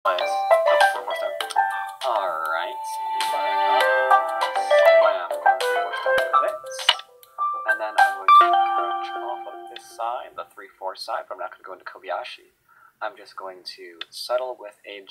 Oh, 4/4 stone. Alright. Slam. 3/4 stone with it. And then I'm going to approach off of this side, the 3/4 side, but I'm not going to go into Kobayashi. I'm just going to settle with a...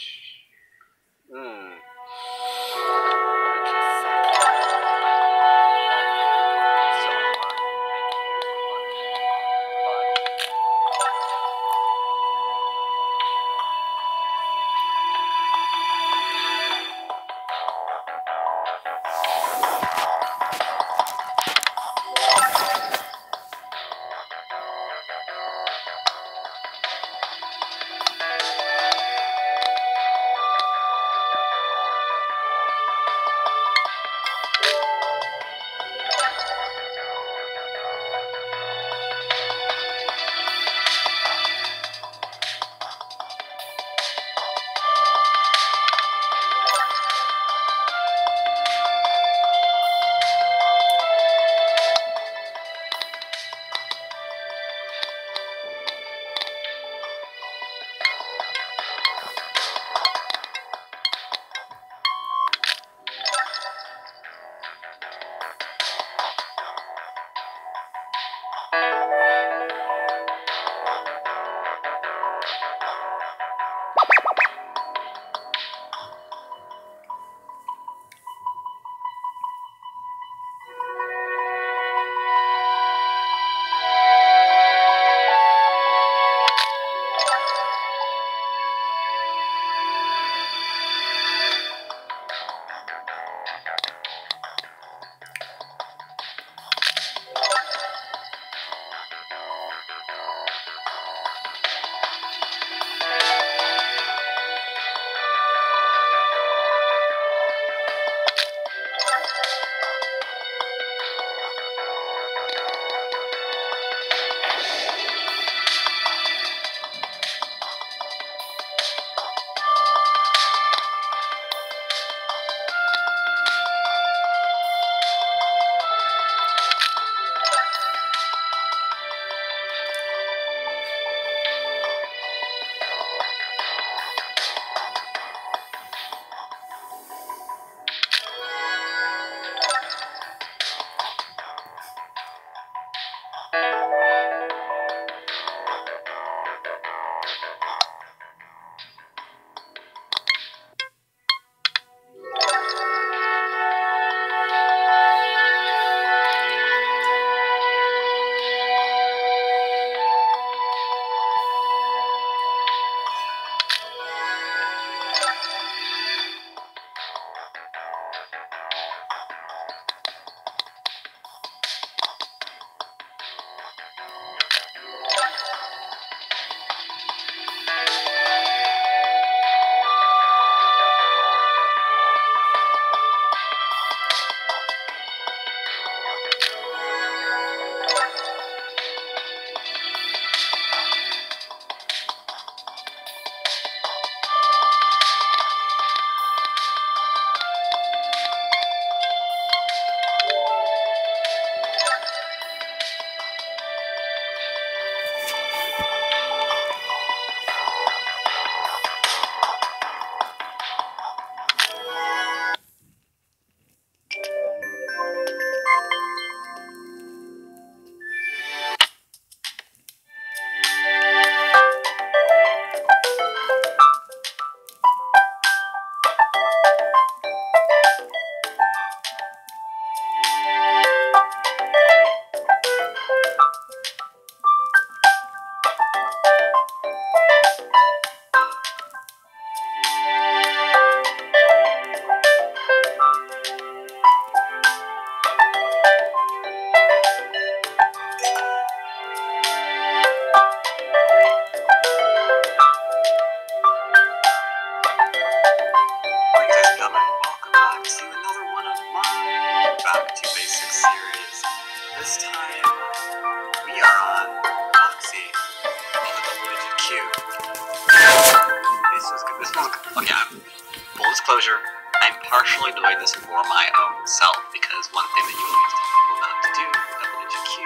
disclosure, I'm partially doing this for my own self, because one thing that you always tell people not to do with double-digit Q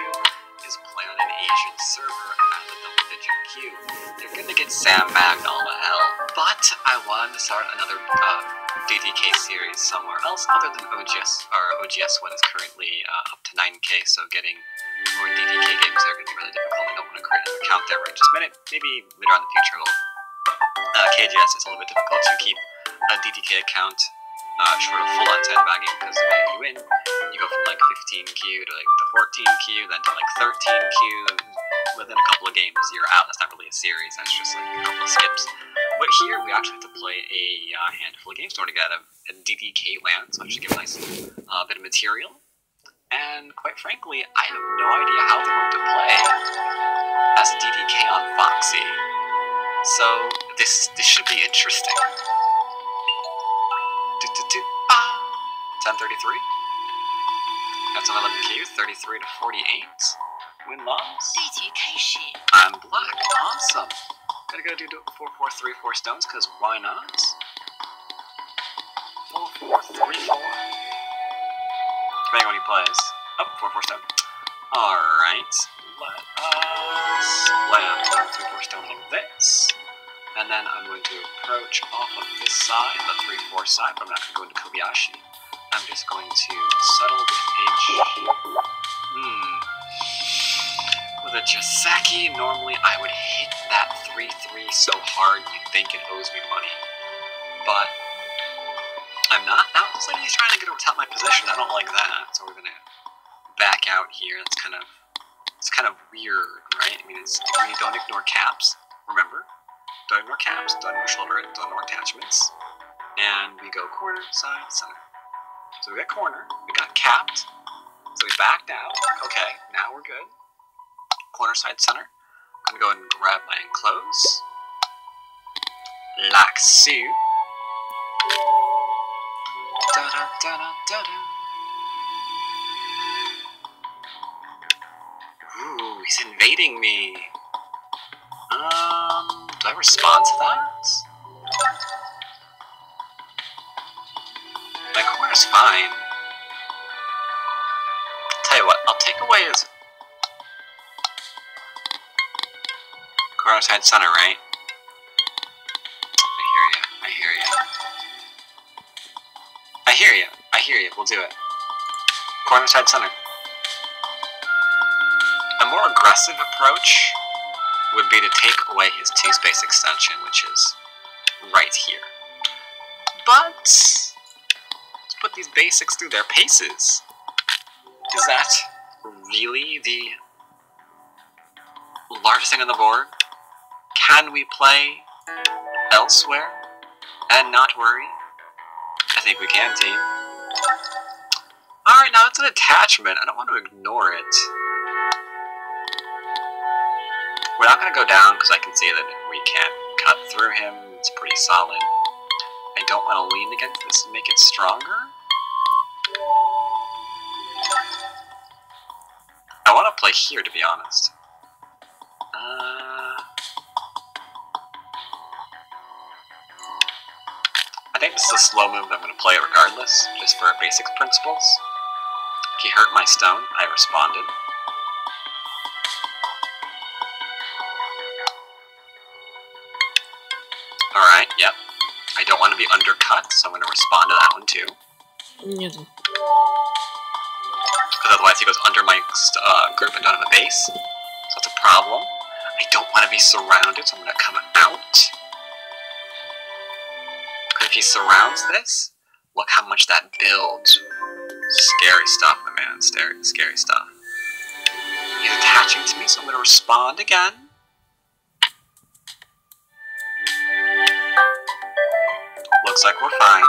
is play on an Asian server at the double-digit Q. Q. You're gonna get Sam Magna all the hell. But I wanted to start another DDK series somewhere else other than OGS. Our OGS one is currently up to 9K, so getting more DDK games there are gonna be really difficult. I don't want to create an account there right this minute. Maybe later on in the future we'll KGS. It's a little bit difficult to keep a DDK account short of full-on sandbagging, because the way you win, you go from like 15Q to like the 14Q, then to like 13Q, and within a couple of games you're out. That's not really a series, that's just like a couple of skips. But here we actually have to play a handful of games in order to get a DDK land, so I should give a nice bit of material. And quite frankly, I have no idea how they're going to play as a DDK on Foxy. So this should be interesting. 10:33. That's an 11Q, 33 to 48. Win loss. I'm black. Awesome. Gotta go do 4-4-3-4 stones, because why not? 4-4-3-4. Depending on what he plays. Oh, 4-4 stone. Alright. Let us land 4-3-4 stone like this. And then I'm going to approach off of this side, the 3-4 side, but I'm not going to go into Kobayashi. I'm just going to settle with with a Joseki. Normally I would hit that 3-3 so hard you'd think it owes me money. But I'm not. Now this lady's trying to get over top my position. I don't like that, so we're gonna back out here. It's kind of weird, right? I mean, you don't ignore caps, remember? Don't ignore caps, don't ignore shoulder, don't ignore attachments. And we go corner, side, center. So we got corner, we got capped, so we backed out. Okay, now we're good. Corner, side, center. I'm gonna go ahead and grab my enclose. Like so. Da-da-da-da-da-da. Ooh, he's invading me. Do I respond to that? My corner's fine. Tell you what, I'll take away his corner, side, center, right? I hear you, we'll do it. Corner, side, center. A more aggressive approach would be to take away his 2-space extension, which is right here. But let's put these basics through their paces. Is that really the largest thing on the board? Can we play elsewhere and not worry? I think we can, team. Alright, now it's an attachment. I don't want to ignore it. We're not going to go down because I can see that we can't cut through him. It's pretty solid. I don't want to lean against this and make it stronger. I want to play here, to be honest. I think this is a slow move, I'm going to play it regardless, just for basic principles. He hurt my stone, I responded. Alright, yep. I don't want to be undercut, so I'm going to respond to that one too. Because otherwise he goes under my grip and down on the base. So that's a problem. I don't want to be surrounded, so I'm going to come out. Because if he surrounds this, look how much that builds. Scary stuff, my man. Scary stuff. He's attaching to me, so I'm going to respond again. Looks like we're fine.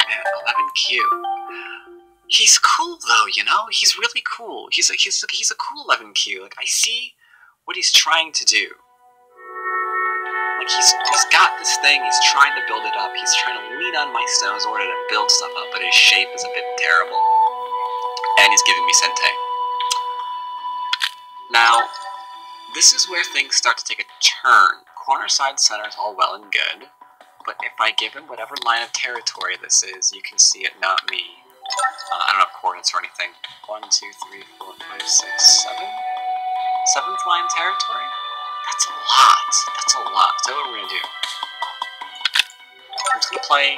Man, 11Q. He's cool though, you know? He's really cool. He's a cool 11Q. Like, I see what he's trying to do. Like, he's got this thing, he's trying to build it up, he's trying to lean on my stones in order to build stuff up, but his shape is a bit terrible. And he's giving me Sente. Now, this is where things start to take a turn. Corner, side, center is all well and good, but if I give him whatever line of territory this is, you can see it, not me. I don't have coordinates or anything. 1, 2, 3, 4, 5, 6, 7? 7th line territory? That's a lot. That's a lot. So what we're going to do, I'm just going to play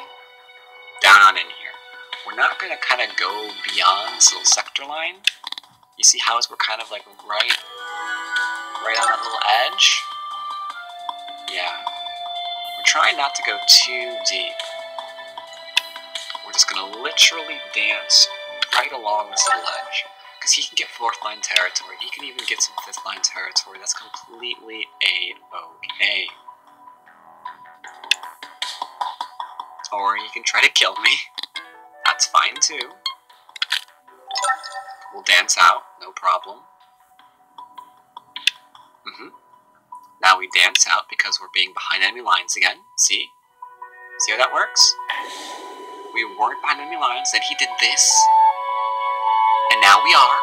down on in here. We're not going to kind of go beyond this little sector line. You see how we're kind of like right on that little edge? Yeah. We're trying not to go too deep. We're just going to literally dance right along this little edge. Because he can get 4th line territory. He can even get some 5th line territory. That's completely A-okay. Or he can try to kill me. That's fine too. We'll dance out, no problem. Now we dance out because we're being behind enemy lines again. See? See how that works? We weren't behind enemy lines, then he did this. And now we are.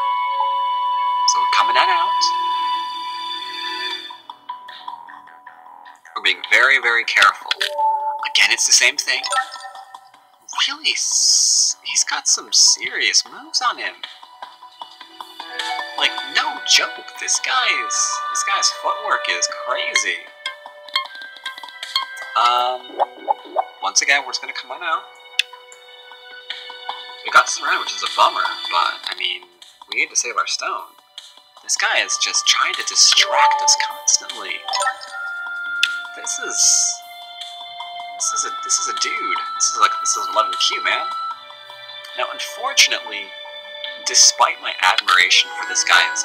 So we're coming on out. We're being very, very careful. Again, it's the same thing. Really, he's got some serious moves on him. Like, no joke, this guy's footwork is crazy. Once again, we're just gonna come on out. We got surrounded, which is a bummer, but, I mean, we need to save our stone. This guy is just trying to distract us constantly. This is a dude. This is 11Q, man. Now, unfortunately, despite my admiration for this guy's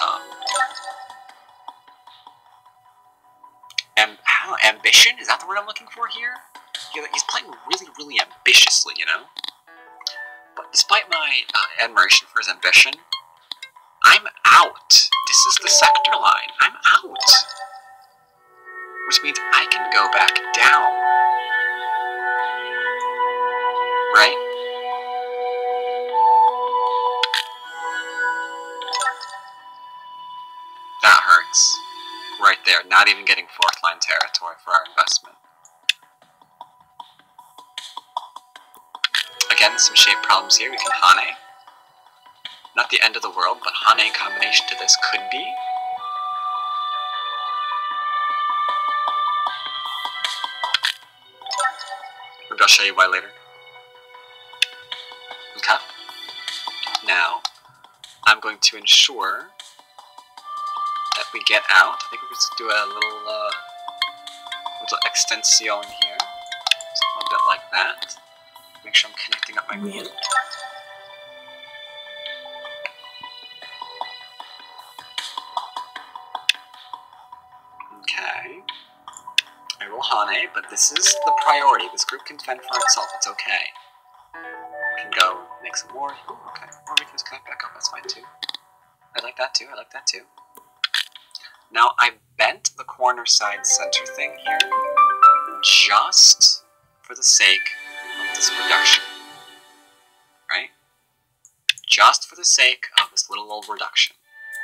ambition, is that the word I'm looking for here? He's playing really, really ambitiously, you know? But despite my admiration for his ambition, I'm out. This is the sector line. I'm out. Which means I can go back down. Right? That hurts. Right there. Not even getting 4th line territory for our investment. Again, some shape problems here. We can Hane. Not the end of the world, but Hane in combination to this could be. Maybe I'll show you why later. Okay. Now, I'm going to ensure that we get out. I think we're just do a little extension here. Something a bit like that. Make sure I'm connecting up my wheel. Okay. I roll Hane, but this is the priority. This group can fend for itself. It's okay. We can go make some more. Ooh, okay. Or we can just connect back up. That's fine too. I like that too. I like that too. Now, I bent the corner side center thing here just for the sake of this reduction. Right? Just for the sake of this little old reduction.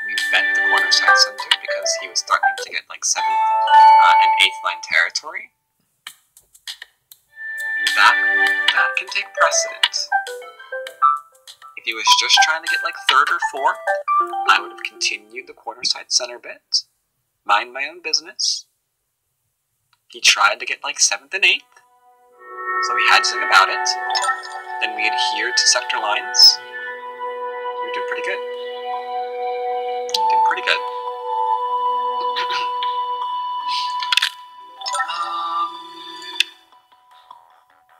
We bent the corner side center because he was starting to get like 7th and 8th line territory. That can take precedent. If he was just trying to get like 3rd or 4th, I would have continued the corner side center bit. Mind my own business. He tried to get like 7th and 8th, so we had to think about it. Then we adhered to sector lines. We did pretty good. Did pretty good.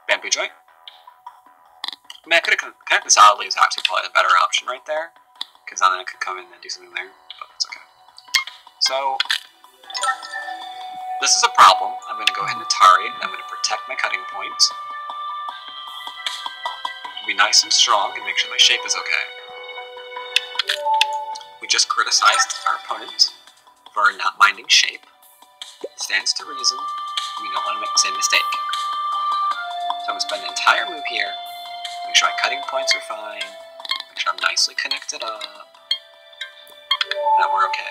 Bamboo joint. I mean, I could have connected solidly is actually probably the better option right there, because then I could come in and do something there, but it's okay. So, this is a problem. I'm going to go ahead and Atari it, and I'm going to protect my cutting point. Be nice and strong and make sure my shape is okay. We just criticized our opponent for not minding shape. Stands to reason. We don't want to make the same mistake. So I'm going to spend an entire move here. Make sure my cutting points are fine. Make sure I'm nicely connected up. Now we're okay.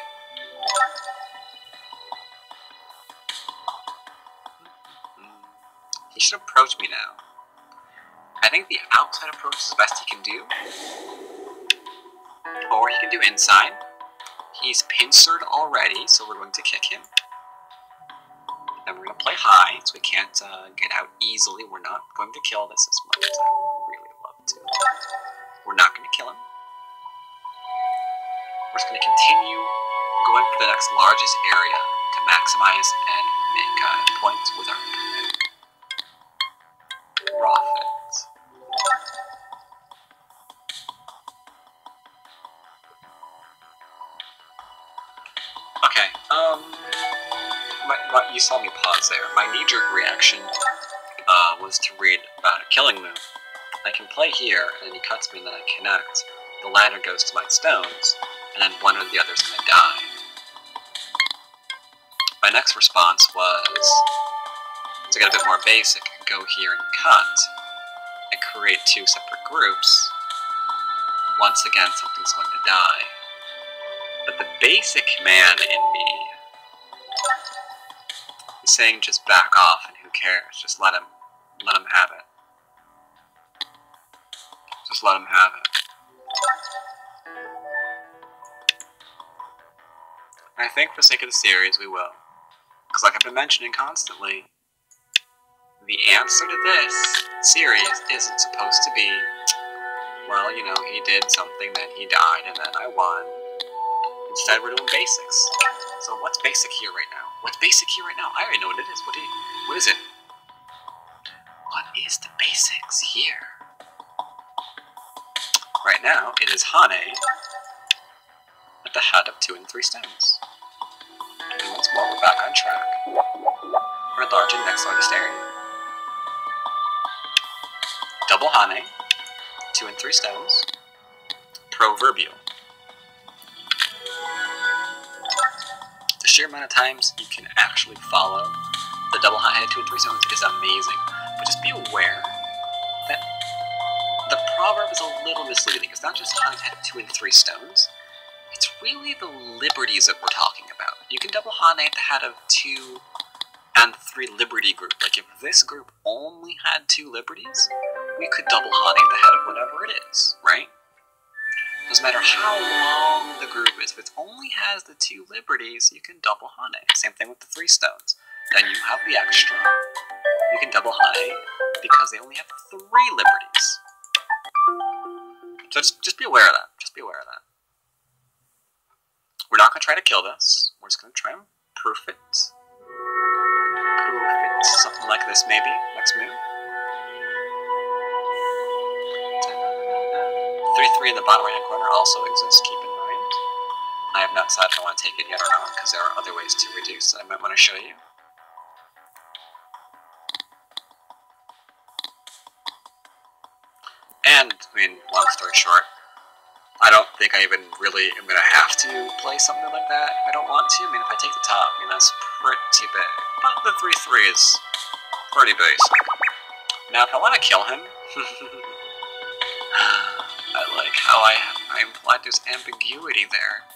He should approach me now. I think the outside approach is the best he can do. Or he can do inside. He's pincered already, so we're going to kick him. Then we're going to play high, so we can't get out easily. We're not going to kill this as much as I would really love to. We're not going to kill him. We're just going to continue going for the next largest area to maximize and make points with our profit. Okay, you saw me pause there. My knee-jerk reaction was to read about a killing move. I can play here, and he cuts me, and then I connect. The ladder goes to my stones, and then one or the other's gonna die. My next response was to get a bit more basic, go here and cut, and create two separate groups. Once again, something's going to die. But the basic man in me is saying just back off and who cares? Just let him have it. Just let him have it. And I think for the sake of the series we will. Because like I've been mentioning constantly, the answer to this series isn't supposed to be, well, you know, he did something, then he died, and then I won. Instead, we're doing basics. So what's basic here right now? What's basic here right now? I already know what it is. What is it? What is the basics here? Right now, it is Hane at the head of 2 and 3 stones. And once more, we're back on track. We're enlarging the next largest area. Double Hane, 2 and 3 stones, proverbial. The sheer amount of times you can actually follow the double Hane 2 and 3 stones is amazing. But just be aware that the proverb is a little misleading. It's not just Hane at 2 and 3 stones. It's really the liberties that we're talking about. You can double Hane at the head of 2 and 3 liberty group. Like if this group only had 2 liberties, we could double Hane at the head of whatever it is, right? Doesn't matter how long the group is. If it only has the 2 liberties, you can double Hane. Same thing with the 3 stones. Then you have the extra. You can double Hane because they only have 3 liberties. So just be aware of that. Just be aware of that. We're not going to try to kill this. We're just going to try and proof it. Proof it. Something like this, maybe. Next move. 3-3 in the bottom right-hand corner also exists, keep in mind. I have not decided if I want to take it yet or not, because there are other ways to reduce that I might want to show you. And, I mean, long story short, I don't think I even really am going to have to play something like that if I don't want to. I mean, if I take the top, I mean, that's pretty big. But the 3-3 is pretty basic. Now, if I want to kill him, I like how I implied there's ambiguity there.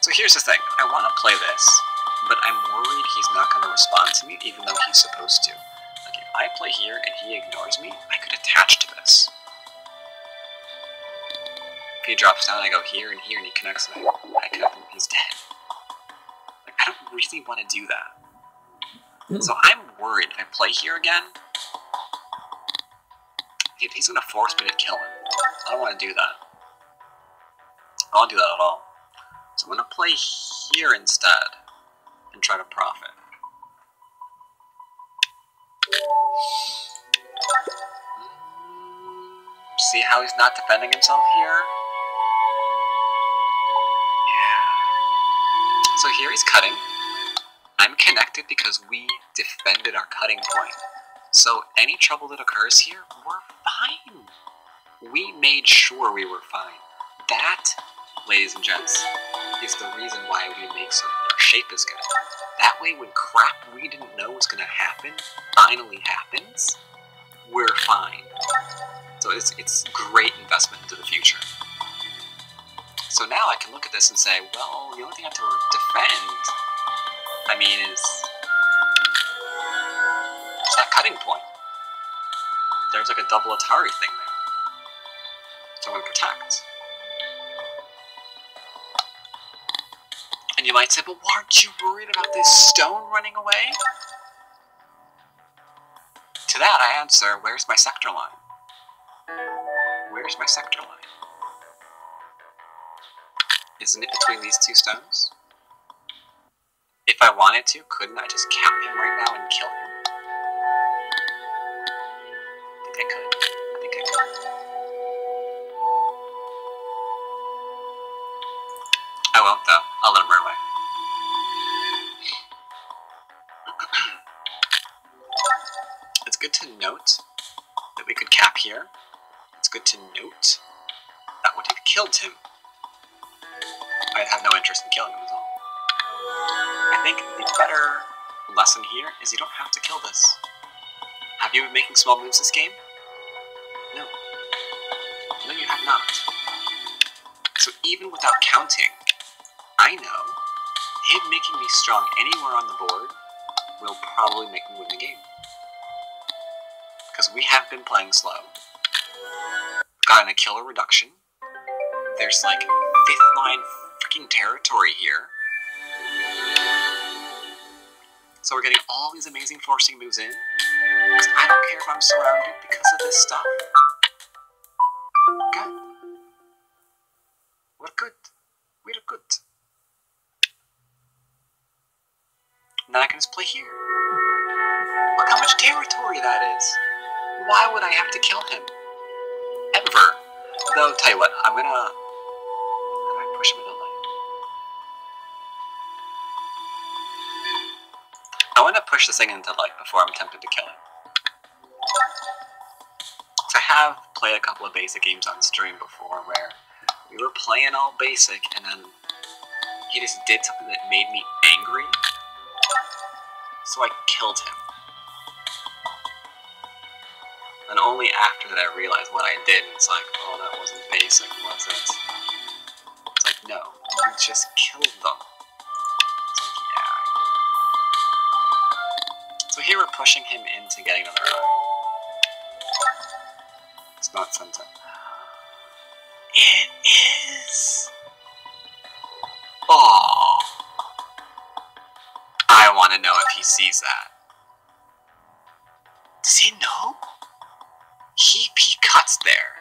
So here's the thing. I want to play this, but I'm worried he's not going to respond to me, even though he's supposed to. Like, if I play here and he ignores me, I could attach to this. If he drops down, I go here, and he connects, and I connect him, he's dead. Like, I don't really want to do that. So I'm worried if I play here again, he's going to force me to kill him. I don't want to do that. I don't want to do that at all. So I'm going to play here instead and try to profit. See how he's not defending himself here? Yeah. So here he's cutting. I'm connected because we defended our cutting point. So any trouble that occurs here, we're fine. We made sure we were fine. That, ladies and gents, is the reason why we make certain our shape is good. That way, when crap we didn't know was going to happen finally happens, we're fine. So it's great investment into the future. So now I can look at this and say, well, the only thing I have to defend, I mean, is that cutting point. There's like a double Atari thing there. So I'm going to protect. And you might say, but aren't you worried about this stone running away? To that I answer, where's my sector line? Where's my sector line? Isn't it between these two stones? If I wanted to, couldn't I just cap him right now and kill him? I think I could. I think I could. I won't though. I'll let him run away. It's good to note that we could cap here. It's good to note that would have killed him. I'd have no interest in killing him is all. I think the better lesson here is you don't have to kill this. Have you been making small moves this game? No. No, you have not. So even without counting, I know him making me strong anywhere on the board will probably make me win the game. Because we have been playing slow. Gotten a killer reduction. There's like 5th line freaking territory here. So we're getting all these amazing forcing moves in. Because I don't care if I'm surrounded because of this stuff. Good. We're good. We're good. Now I can just play here. Look how much territory that is. Why would I have to kill him? Ever. Though, tell you what, I'm gonna... How do I push him into light? I want to push this thing into light before I'm tempted to kill him. So I have played a couple of basic games on stream before where we were playing all basic and then he just did something that made me angry. So I killed him. And only after that I realized what I did, and it's like, oh, that wasn't basic, was it? It's like, no, you just killed them. It's like, yeah, I did. So here we're pushing him into getting another eye. It's not Senta. It is! Oh! I want to know if he sees that. Does he know? He cuts there.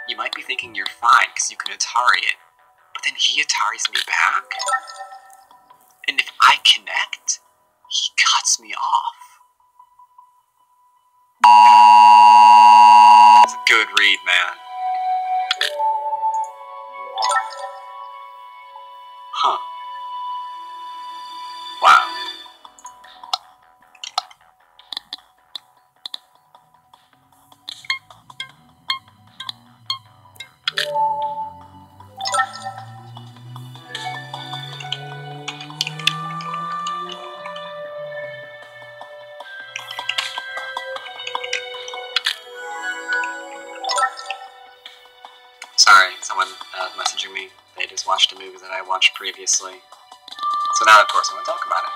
You might be thinking you're fine because you can Atari it, but then he Ataris me back? And if I connect, he cuts me off. That's a good read, man. Huh. Wow. Sorry, someone messaging me. They just watched a movie that I watched previously. So now, of course, I want to talk about it.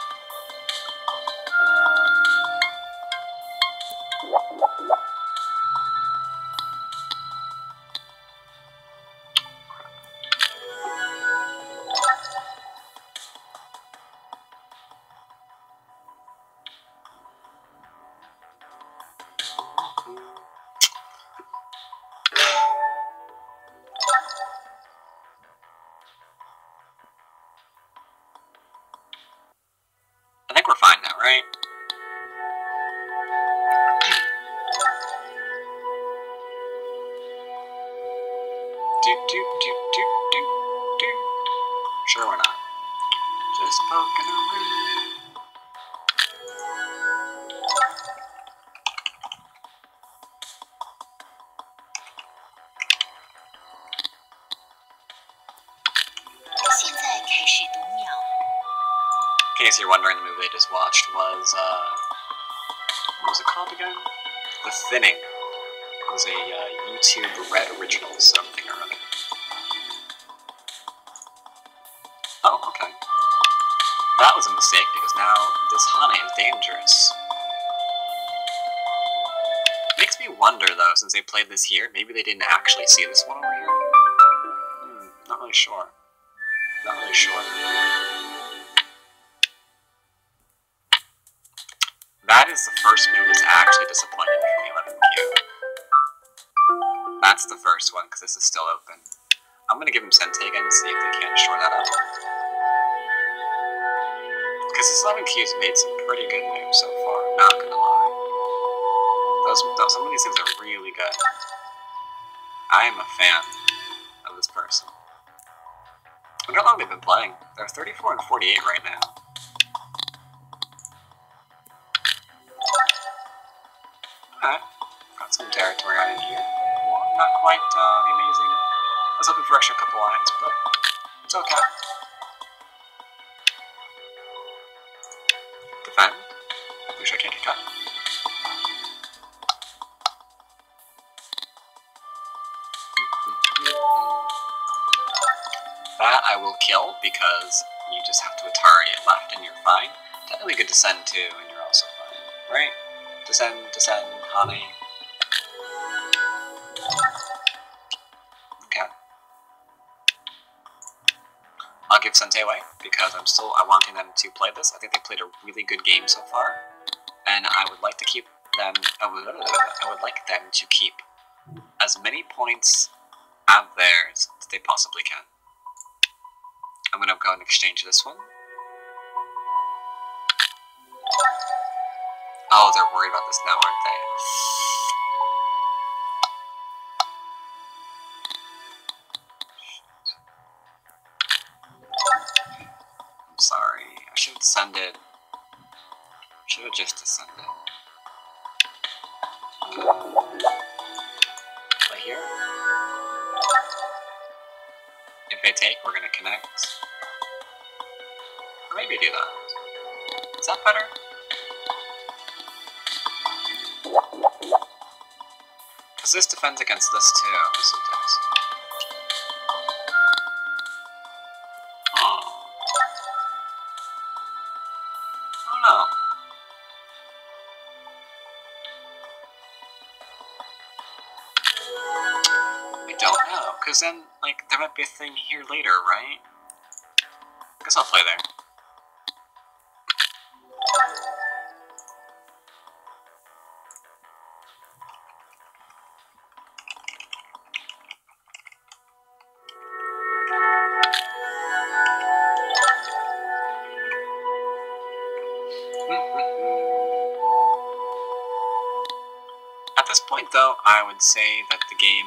I think we're fine now, right? Sure, we're not. Just poking around. In case you're wondering, the movie I just watched was, what was it called again? The Thinning. It was a YouTube Red Original something or other. Oh, okay. That was a mistake, because now this Hane is dangerous. Makes me wonder, though, since they played this here, maybe they didn't actually see this one over here? Not really sure. Not really sure. because the first move is actually disappointing from the 11th cube. That's the first one, because this is still open. I'm going to give him Sente again and see if they can't shore that up. Because this 11 cube's made some pretty good moves so far, not going to lie. Some of these things are really good. I am a fan of this person. I wonder how long they've been playing. They're 34 and 48 right now. Alright, got some territory on in here. Well, not quite amazing. I was hoping for extra couple lines, but it's okay. Defend. Wish I can't get cut. That I will kill because you just have to Atari it left and you're fine. Technically you could descend too and you're also fine, right? Descend, honey. Okay. I'll give Sente away because I'm wanting them to play this. I think they played a really good game so far, and I would like to keep them. I would like them to keep as many points out there as they possibly can. I'm gonna go and exchange this one. Oh, they're worried about this now, aren't they? I'm sorry. I should have descended. Should have just descended. Play here. If they take, we're gonna connect. Or maybe do that. Is that better? Because this defends against this too, sometimes. Oh. Oh no. I don't know, because then, like, there might be a thing here later, right? I guess I'll play there. At this point, though, I would say that the game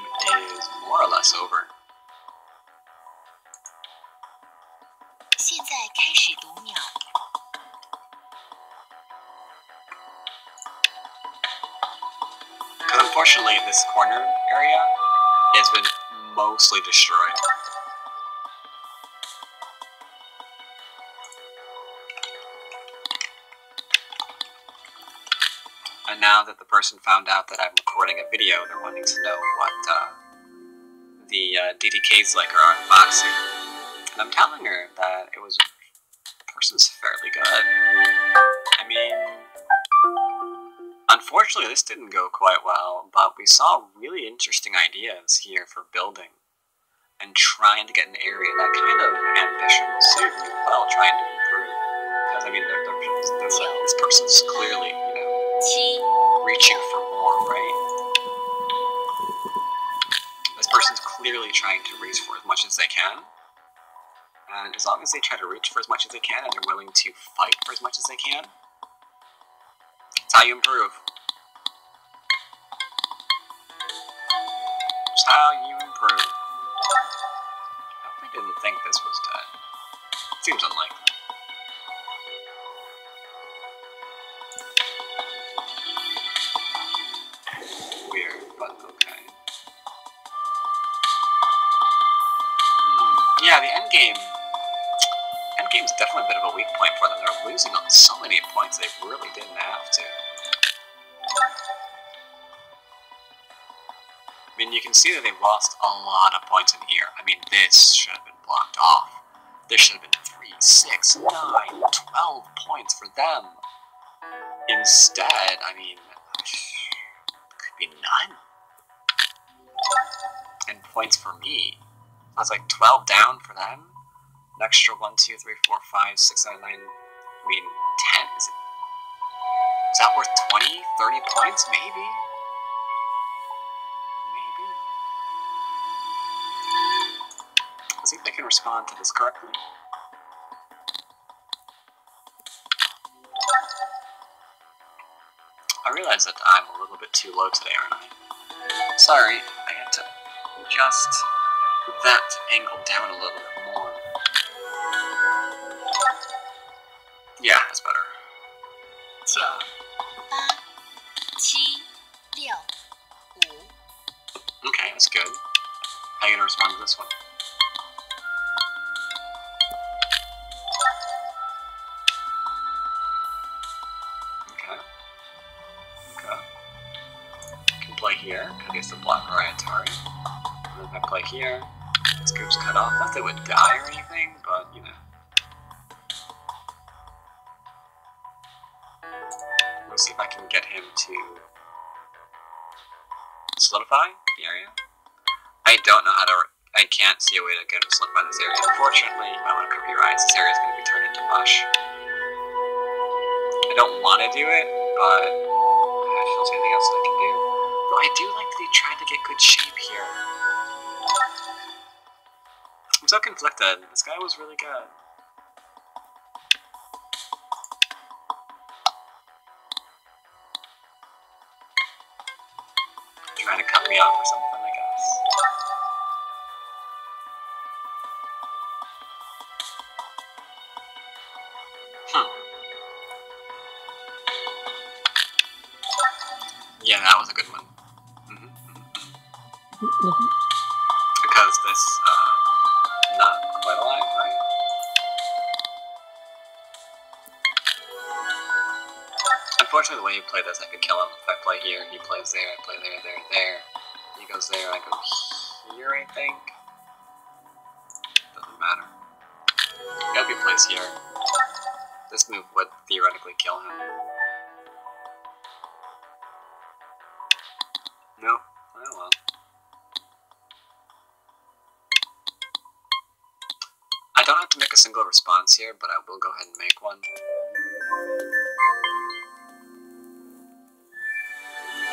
is more or less over. Because unfortunately, this corner area has been mostly destroyed. And now that the person found out that I'm recording a video, they're wanting to know what the DDKs like are unboxing. And I'm telling her that the person's fairly good. I mean, unfortunately this didn't go quite well, but we saw really interesting ideas here for building and trying to get an area. That kind of ambition will serve you well, trying to improve. Because, I mean, this person's clearly, you know, reaching for more, right? This person's clearly trying to reach for as much as they can. And as long as they try to reach for as much as they can and they're willing to fight for as much as they can, that's how you improve. That's how you improve. I didn't think this was dead. Seems unlikely. Weird, but okay. Yeah, the endgame's definitely a bit of a weak point for them. They're losing on so many points they really didn't have to. I mean, you can see that they've lost a lot of points in here. I mean, this should have been blocked off. There should have been 3, 6, 9, 12 points for them. Instead, I mean, could be none. And points for me. That's like 12 down for them. An extra 1, 2, 3, 4, 5, 6, 7, 9. I mean, 10. Is that worth 20, 30 points? Maybe. Maybe. Let's see if I can respond to this correctly. I realize that I'm a little bit too low today, aren't I? Sorry, I had to adjust that angle down a little bit more. Yeah, that's better. 9、8、7、6、5。 Okay, that's good. How are you gonna respond to this one? Okay. Okay. I can play here, because it's the black Atari. And then if I play here, this group's cut off. Not that it would die or anything, but you know. Let's see if I can get him to solidify the area. I don't know how to. I can't see a way to get him to solidify this area. Unfortunately, you might want to cover your eyes. This area is going to be turned into mush. I don't want to do it, but I don't see anything else that I can do. Though I do like that he tried to get good shape here. I'm so conflicted. This guy was really good. Trying to cut me off or something, I guess. Yeah, that was a good one. Because this, not quite alive, right? Unfortunately, the way you play this, I could kill him. If I play here, he plays there, I play there, there, there. He goes there, I go here, I think. Doesn't matter. I hope he plays here. This move would theoretically kill him. No. Oh well. I don't have to make a single response here, but I will go ahead and make one.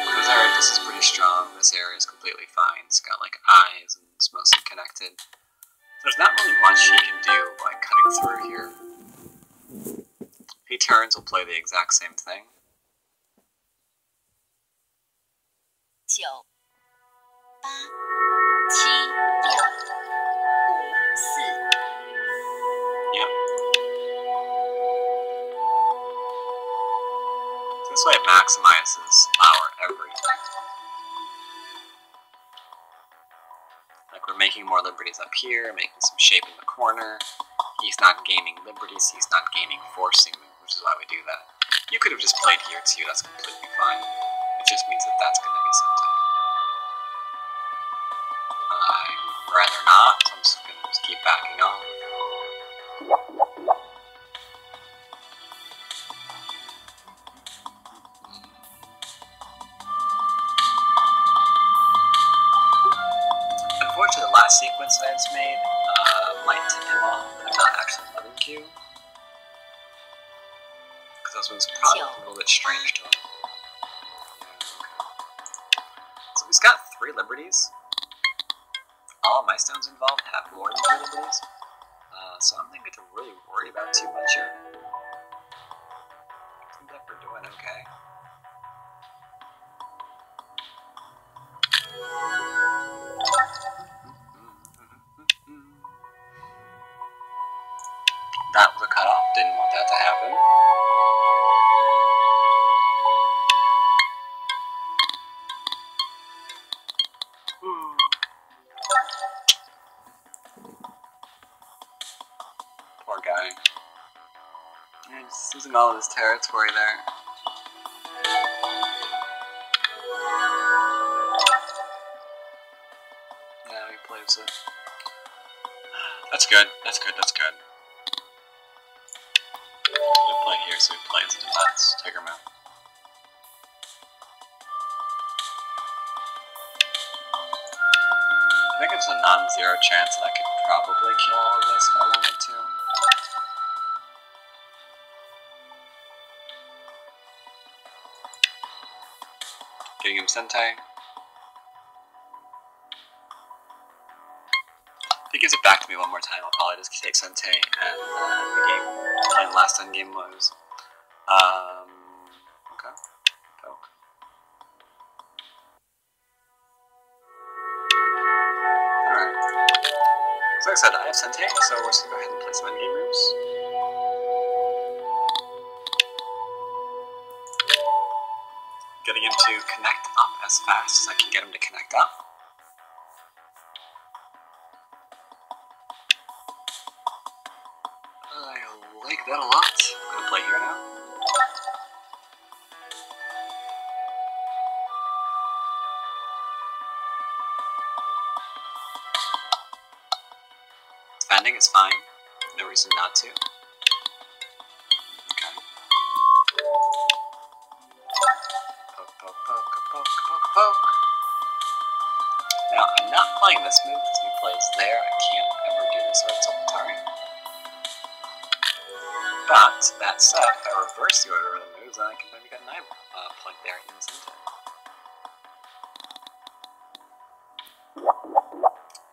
Because alright, this is pretty strong. This area is completely fine. It's got like eyes and it's mostly connected. There's not really much he can do by cutting through here. If he turns, we'll play the exact same thing. 9、8、7、6、5、4。 Yep. This way it maximizes our everything. Like we're making more liberties up here, making some shape in the corner. He's not gaining liberties, he's not gaining forcing, which is why we do that. You could have just played here too, that's completely fine. It just means that that's going to be something. I'd rather not, so I'm just going to keep backing off. Unfortunately, the last sequence that I just made might tip him off, but I'm not actually letting you. Because those ones probably look a little bit strange to him. So he's got 3 liberties. All of my stones involved have more than 3 liberties. So I'm thinking to really worry about too much here. Seems like we're doing okay. That was a cutoff. Didn't want that to happen. Poor guy. Yeah, just losing all of his territory there. Now he plays it. That's good. That's good. That's good. He'll play here, so he plays defense. Take him out. I think it's a non-zero chance that I could probably kill all of this if I wanted to. Giving him Sentai. If he gives it back to me one more time, I'll probably just take Sentai and end the game. Playing the last endgame moves. Okay. Poke. Alright. So like I said, I have Sentai, so we're just gonna go ahead and play some endgame moves. Getting him to connect up as fast as I can get him to connect up. I like that a lot. I'm gonna play here now. Defending is fine. No reason not to. Okay. Poke, poke, poke, poke, poke, poke. Now, I'm not playing this move because if he plays there, I can't ever do this or it's Atari. But, that said, if I reverse the order of the moves, then I can maybe get an eye plug there in Sentai.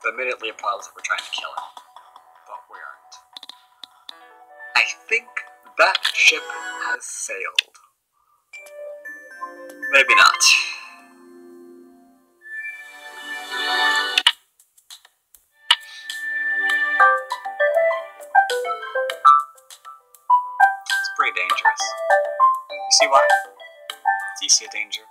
But immediately applies if we're trying to kill it. But we aren't. I think that ship has sailed. Maybe not. It's pretty dangerous. You see why? Do you see a danger?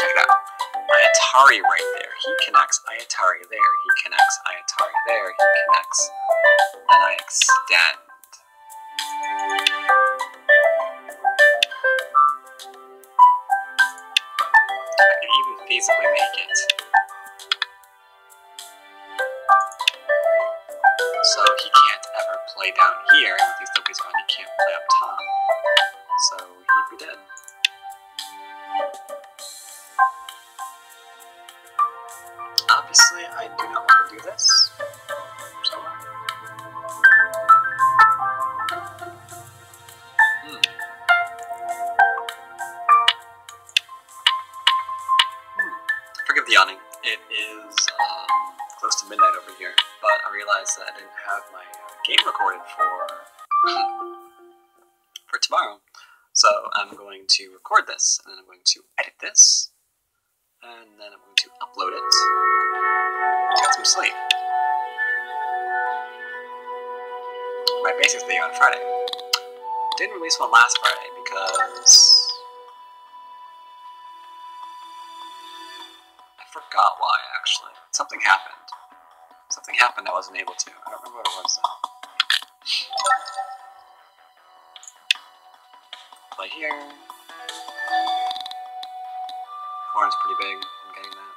Check it out. Ayatari right there. He connects Ayatari there. He connects Ayatari there. He connects. Then I extend. I can even feasibly make it. So he can't ever play down here, and with these Loki's on, he can't play up top. So he'd be dead. Obviously, I do not want to do this. So. Forgive the yawning. It is close to midnight over here, but I realized that I didn't have my game recorded for tomorrow. So I'm going to record this, and then I'm going to edit this, and then I'm going to upload it, and get some sleep. My basics video on Friday. Didn't release one last Friday because I forgot why, actually. Something happened. Something happened I wasn't able to. I don't remember what it was, though. Play here. Horn's pretty big. I'm getting that.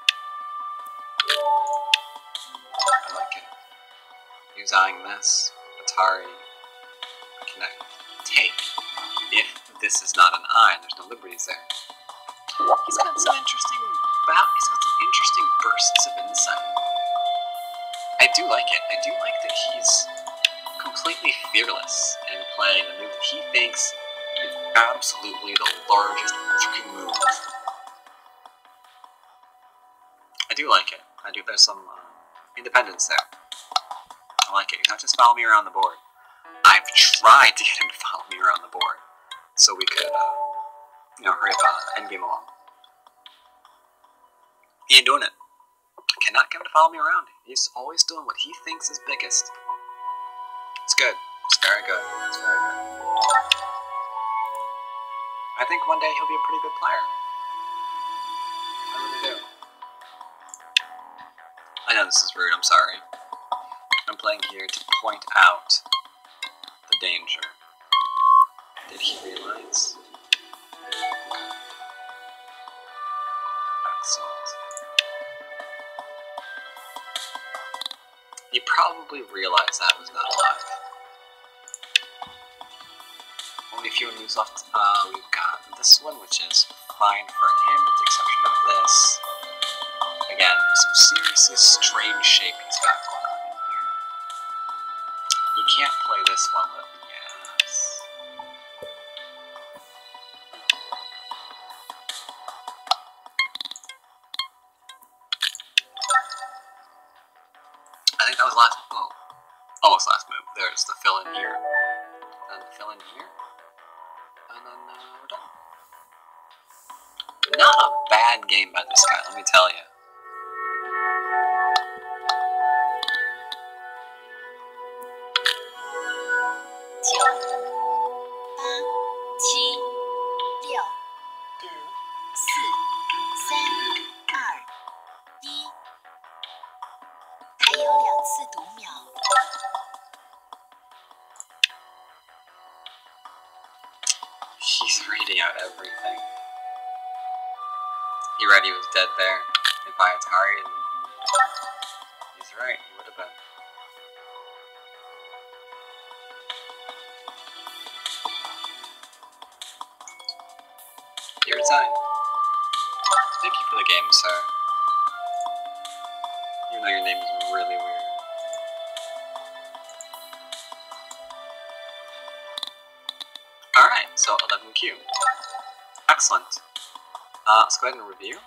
I like it. Using this. Atari. Connect. Take. If this is not an eye, there's no liberties there. He's got some interesting bursts of insight. I do like it. I do like that he's completely fearless in playing the move that he thinks is absolutely the largest freaking move. I do like it. There's some independence there. I like it. He's not just following me around the board. I've tried to get him to follow me around the board so we could, hurry up endgame along. He ain't doing it. I cannot get him to follow me around. He's always doing what he thinks is biggest. It's good. It's very good. It's very good. I think one day he'll be a pretty good player. I really do. I know this is rude, I'm sorry. I'm playing here to point out the danger. Did he realize? Excellent. He probably realized that was not alive. Only a few moves left. We've got this one, which is fine for him, with the exception of this. Again, some seriously strange shape he's got going on in here. You can't play this one with me, yes. think that was last, well, almost last move. There's the fill in here, and the fill in here, and then we're done. Not a bad game by this guy, let me tell you. He's reading out everything. He read he was dead there by Atari, and he's right, he would have been. Your time. Thank you for the game, sir. Even though your name is really weird. Alright, so 11Q. Excellent. Let's go ahead and review.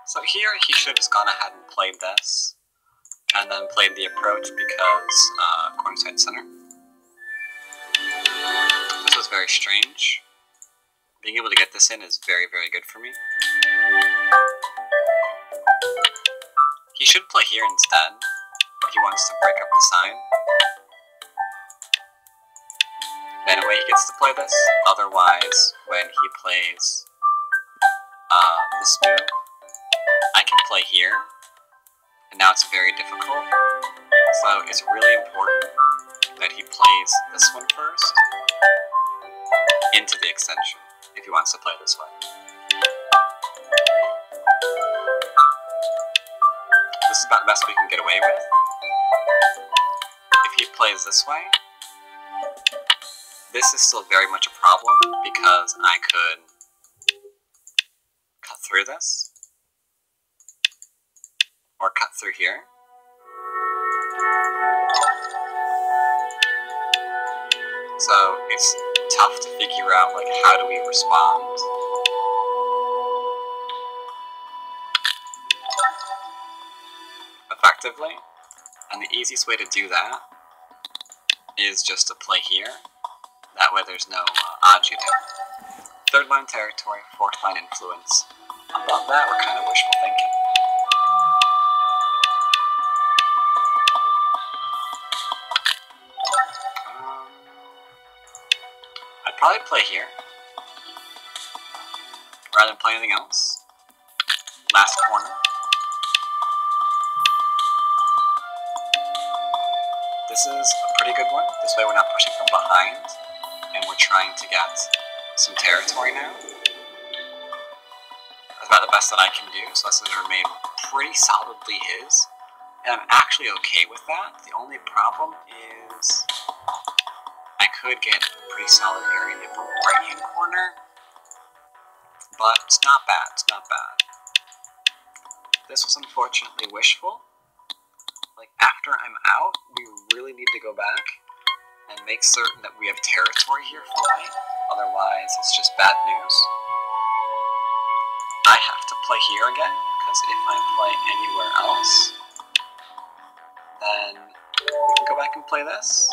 So here he should have just gone ahead and played this, and then played the approach because cornerside center. This was very strange. Being able to get this in is very, very good for me. He should play here instead, if he wants to break up the sign. Anyway, he gets to play this. Otherwise, when he plays this move, I can play here, and now it's very difficult. So it's really important that he plays this one first into the extension, if he wants to play this way. This is about the best we can get away with. If he plays this way, this is still very much a problem because I could cut through this, or cut through here. So it's tough to figure out, like, how do we respond? Effectively, and the easiest way to do that is just to play here. That way there's no aji there. Third line territory, fourth line influence. Above that, we're kind of wishful thinking. I'd probably play here, rather than play anything else. Last corner. This is a pretty good one. This way we're not pushing from behind, and we're trying to get some territory now. That's about the best that I can do, so that's going to remain pretty solidly his. And I'm actually okay with that. The only problem is I could get a pretty solid area in the right-hand corner, but it's not bad, it's not bad. This was unfortunately wishful. Like, after I'm out, we really need to go back and make certain that we have territory here for white. Otherwise, it's just bad news. I have to play here again, because if I play anywhere else, then we can go back and play this,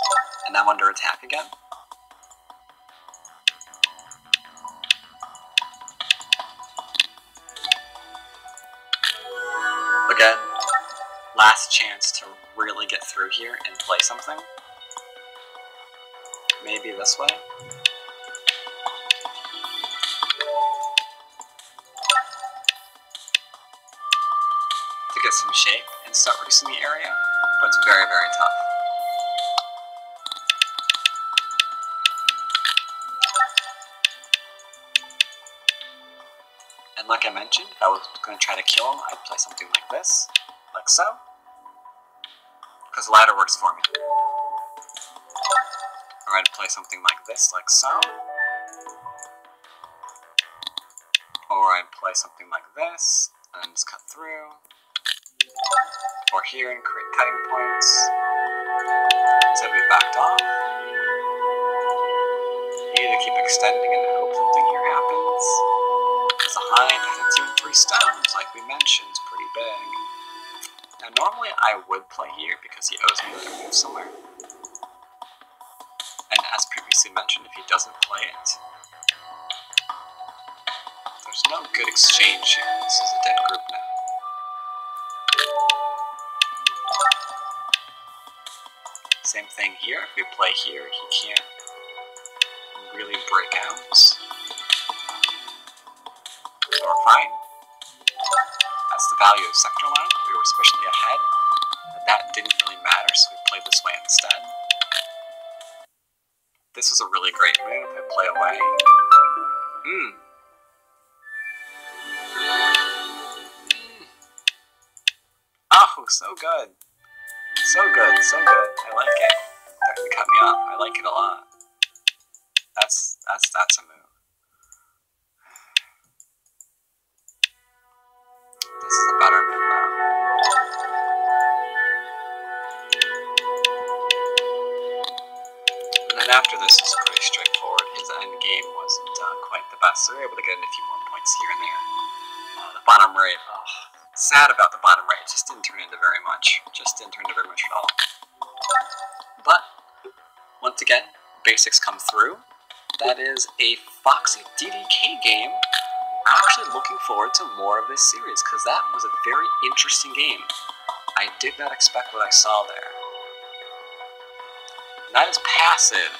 and I'm under attack again. Again, last chance to really get through here and play something. Maybe this way. To get some shape and start reducing the area, but it's very, very tough. And like I mentioned, if I was going to try to kill him, I'd play something like this, like so, because the ladder works for me. Or I'd play something like this, like so. Or I'd play something like this, and just cut through. Or here and create cutting points. So we backed off. You either keep extending and hope something here happens. There's behind at 2 and 3 stones, like we mentioned, is pretty big. Now normally I would play here because he owes me another move somewhere. And as previously mentioned, if he doesn't play it, there's no good exchange here. This is a dead group now. Same thing here. If we play here, he can't really break out. So we're fine. That's the value of sector line. We were especially ahead. But that didn't really matter, so we played this way instead. This was a really great move. I play away. Oh, so good. So good, so good. I like it. That cut me off. I like it a lot. That's a move. This is a better move though. And then after this was pretty straightforward. His end game wasn't quite the best, so we were able to get in a few more points here and there. The bottom right, sad about the bottom right, it just didn't turn into very much. Just didn't turn into very much at all. But, once again, basics come through. That is a Foxy DDK game. I'm actually looking forward to more of this series, because that was a very interesting game. I did not expect what I saw there. Not as passive,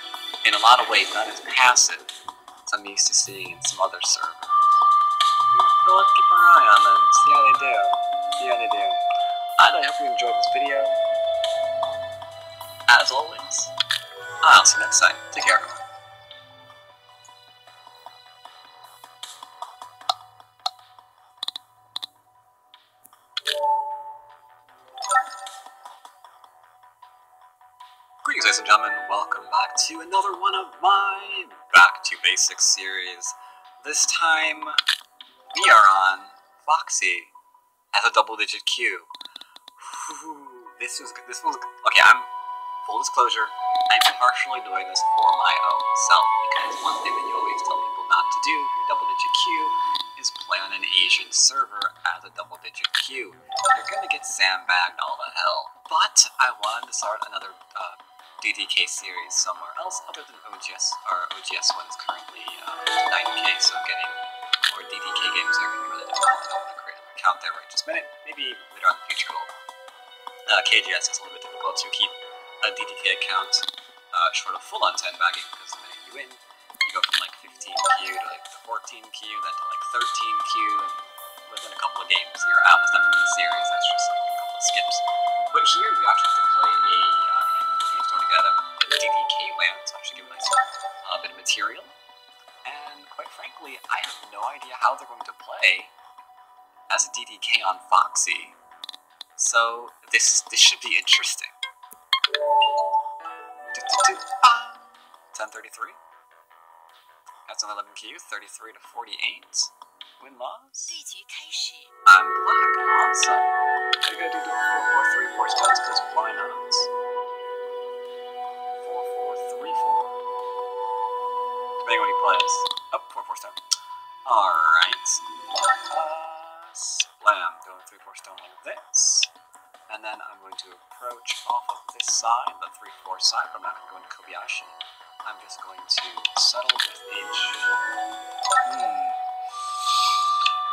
in a lot of ways, not as passive as I'm used to seeing in some other servers. So let's keep our eye on them, see how they do. I hope you enjoyed this video. As always, I'll see you next time. Take care, everyone. Greetings, ladies and gentlemen. Welcome back to another one of my Back to Basics series. This time, we are on Foxy as a double-digit Q. This was okay. Full disclosure, I'm partially doing this for my own self because one thing that you always tell people not to do if you're double-digit Q is play on an Asian server as a double-digit Q. You're gonna get sandbagged all the hell. But I wanted to start another DDK series somewhere else other than OGS. Or OGS one is currently 9K, so getting more DDK games are gonna be really difficult. I don't want to create an account there right this minute. Maybe later on in the future KGS is a little bit difficult to keep a DDK account short of full-on sandbagging, because the minute you win, you go from like 15Q to like 14Q, then to like 13Q, and within a couple of games you're out. It's not really a series, that's just like a couple of skips. But here we actually have to play a handful of games thrown together. The DDK land, so actually give a nice bit of material. And quite frankly, I have no idea how they're going to play as a DDK on Foxy. So this should be interesting. 1033. That's an 11Q, 33 to 48. Win-loss. 对局开始。 I'm black. Awesome. I gotta do 4-4-3-4 stats because why not? 4-4-3-4. Depending on what he plays. Oh, 4-4 stone. Alright. Splam. Going 3-4 stone like this. And then I'm going to approach off of this side, the 3-4 side, but I'm not going to go into Kobayashi. I'm just going to settle with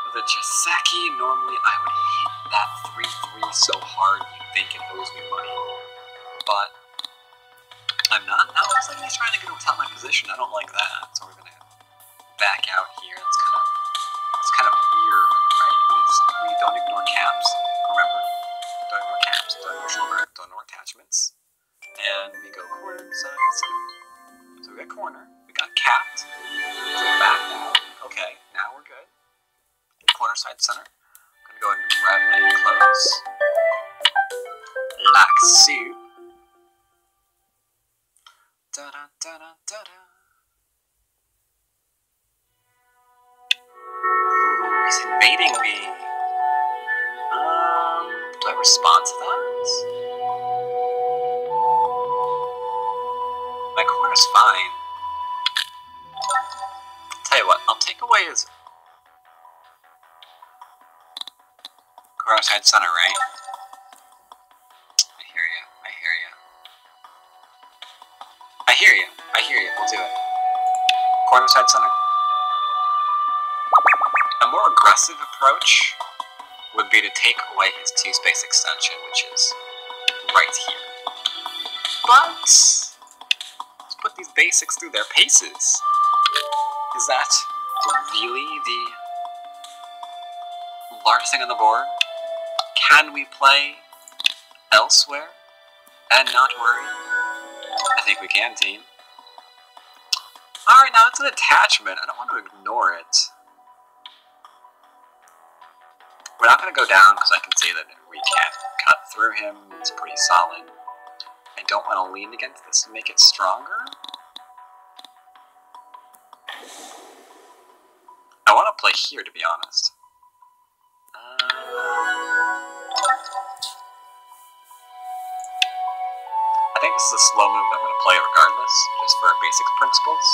With a Jiseki, normally I would hit that 3-3 so hard you'd think it owes me money. But I'm not. Now it looks like he's trying to get out my position. I don't like that. So we're going to back out here. It's kind of weird, right? We don't ignore caps, remember? Don't ignore caps, don't ignore shoulder, don't ignore attachments. And we go corner, side, center. So we got corner, we got capped, so we back out. Okay, now we're good. Corner, side, center. I'm gonna go and grab my clothes. Like soup. Da-da-da-da-da-da. Ooh, he's invading me. Do I respond to that? My corner's fine. Tell you what, I'll take away his... corner side center, right? I hear you. I hear you. I hear you. I hear you. We'll do it. Corner side center. A more aggressive approach would be to take away his 2-space extension, which is right here. But let's put these basics through their paces. Is that really the largest thing on the board? Can we play elsewhere and not worry? I think we can, team. Alright, now it's an attachment. I don't want to ignore it. We're not going to go down because I can see that we can't cut through him. It's pretty solid. I don't want to lean against this to make it stronger. I want to play here, to be honest. I think this is a slow move that I'm going to play regardless, just for basic principles.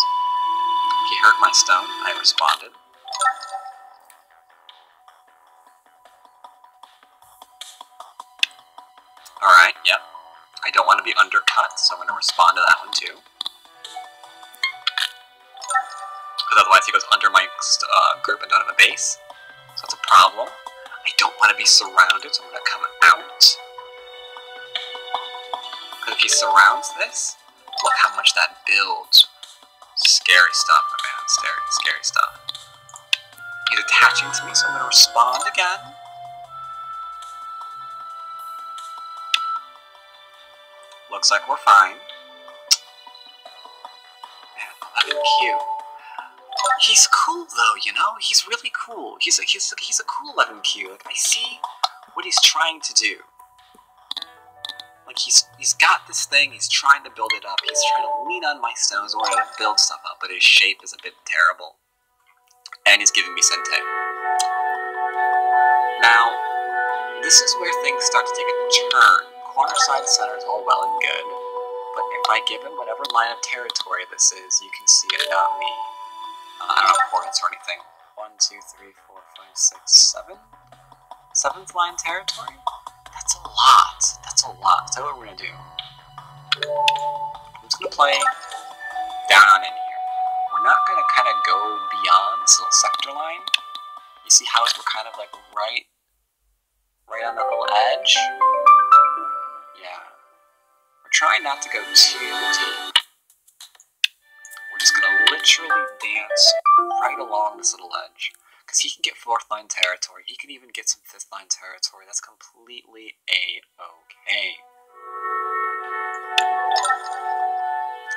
He hurt my stone. I responded. Alright, yep. I don't want to be undercut, so I'm going to respond to that one too. Because otherwise he goes under my group and don't have a base. So it's a problem. I don't want to be surrounded, so I'm going to come out. Because if he surrounds this, look how much that builds. Scary stuff, my man. Scary stuff. He's attaching to me, so I'm going to respond again. Looks like we're fine. Man, 11Q. He's cool though, you know? He's really cool. He's a cool 11Q. Like, I see what he's trying to do. Like, he's got this thing, he's trying to build it up, he's trying to lean on my stones in order to build stuff up, but his shape is a bit terrible. And he's giving me Sente. Now, this is where things start to take a turn. Corner side center is all well and good, but if I give him whatever line of territory this is, you can see it, not me. I don't have coordinates or anything. 1, 2, 3, 4, 5, 6, 7? 7th line territory? That's a lot. That's a lot. So what we're going to do. I'm just going to play down in here. We're not going to kind of go beyond this little sector line. You see how we're kind of like right on that little edge? Yeah. We're trying not to go too deep. We're just going to literally dance right along this little edge. Because he can get 4th line territory. He can even get some 5th line territory. That's completely A-okay.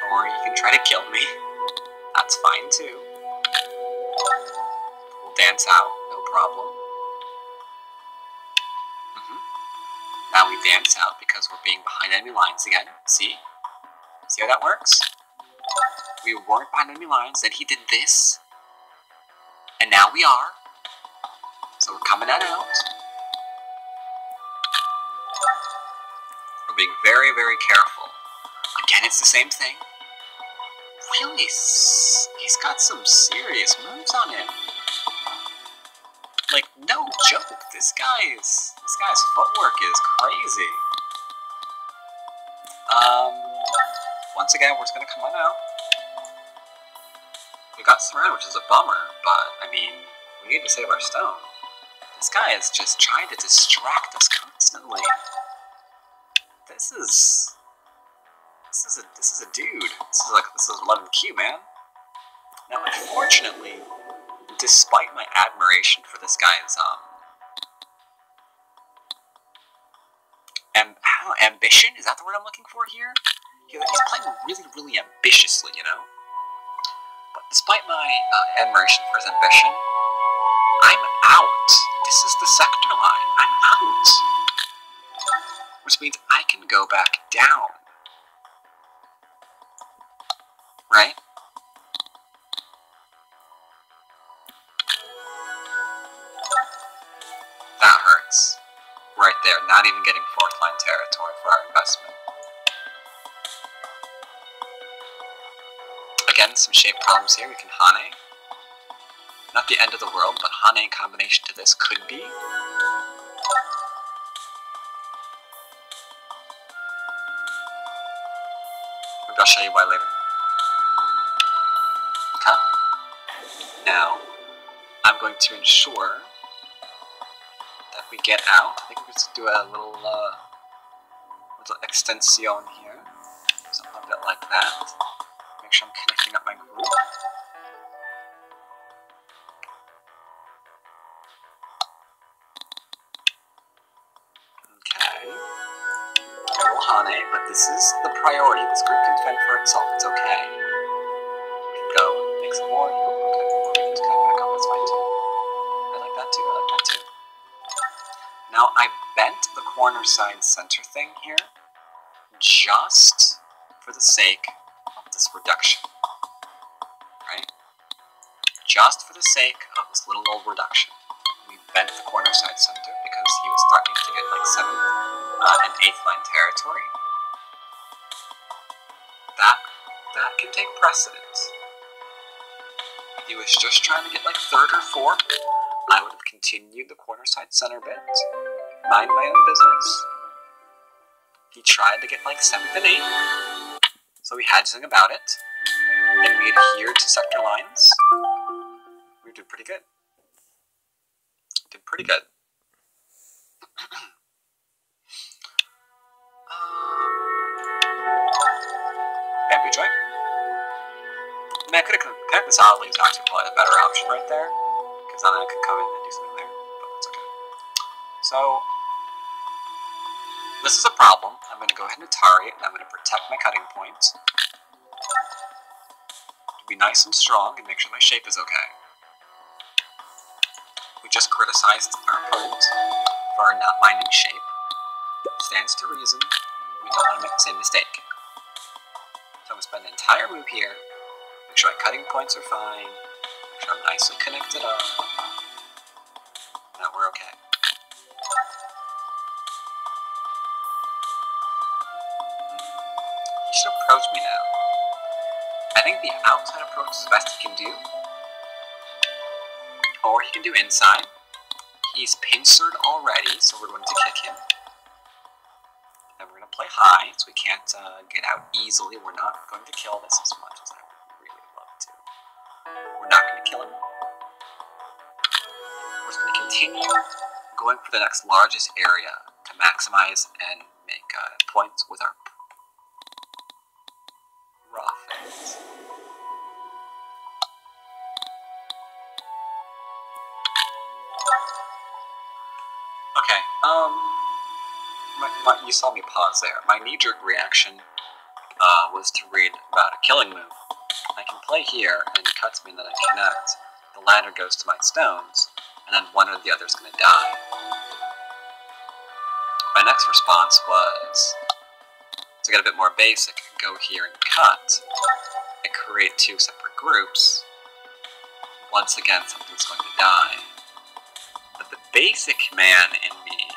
Or he can try to kill me. That's fine too. We'll dance out, no problem. Now we dance out because we're being behind enemy lines again. See? See how that works? We weren't behind enemy lines, then he did this. And now we are. So we're coming that out. We're being very, very careful. Again, it's the same thing. Really, he's got some serious moves on him. Like, no joke. This guy's footwork is crazy. Once again, we're just gonna come on out. We got surrounded, which is a bummer, but I mean, we need to save our stone. This guy is just trying to distract us constantly. This is a dude. This is 11Q, man. Now, unfortunately, despite my admiration for this guy's I don't know, ambition? Is that the word I'm looking for here? He's playing really, really ambitiously, you know? But despite my admiration for his ambition, I'm out. This is the sector line. I'm out. Which means I can go back down. Right? That hurts. Right there, not even getting 4th line territory for our investment. Again, some shape problems here. We can Hane. Not the end of the world, but Hane in combination to this could be. I'll show you why later. Okay. Now, I'm going to ensure that we get out. I think we're going to do a little extension here. Something a bit like that. Make sure I'm connecting up my group. Okay. Hane, but this is the priority. This group can fend for itself. It's okay. We can go make some more. Okay. Or we can just connect back up. That's fine too. I like that too. I like that too. Now I bent the corner side center thing here just for the sake of this reduction. Right? Just for the sake of this little old reduction. We bent the corner side center because he was starting to get like 7th and 8th line territory. That can take precedence. If he was just trying to get like 3rd or 4th, I would have continued the corner side center bit, mind my own business. He tried to get like 7th and 8th, so we had something about it. Then we adhered to sector lines. We did pretty good. Did pretty good. Bamboo joint. I mean, I could have connected solidly is actually probably a better option right there, because then I could come in and do something there, but that's okay. So, this is a problem. I'm going to go ahead and target, and I'm going to protect my cutting point. Be nice and strong, and make sure my shape is okay. We just criticized our opponent for not minding shape. Stands to reason. We don't want to make the same mistake. So I'm going to spend an entire move here. Make sure my cutting points are fine. Make sure I'm nicely connected up. Now we're okay. He should approach me now. I think the outside approach is the best he can do. Or he can do inside. He's pincered already, so we're going to kick him. And we're going to play high, so we can't get out easily. We're not going to kill this as much as I would really love to. We're not going to kill him. We're just going to continue going for the next largest area to maximize and make points with our raw phase. Okay, you saw me pause there. My knee-jerk reaction was to read about a killing move. I can play here, and he cuts me, and then I connect. The ladder goes to my stones, and then one or the other is going to die. My next response was to get a bit more basic, go here and cut, and create 2 separate groups. Once again, something's going to die. But the basic man in me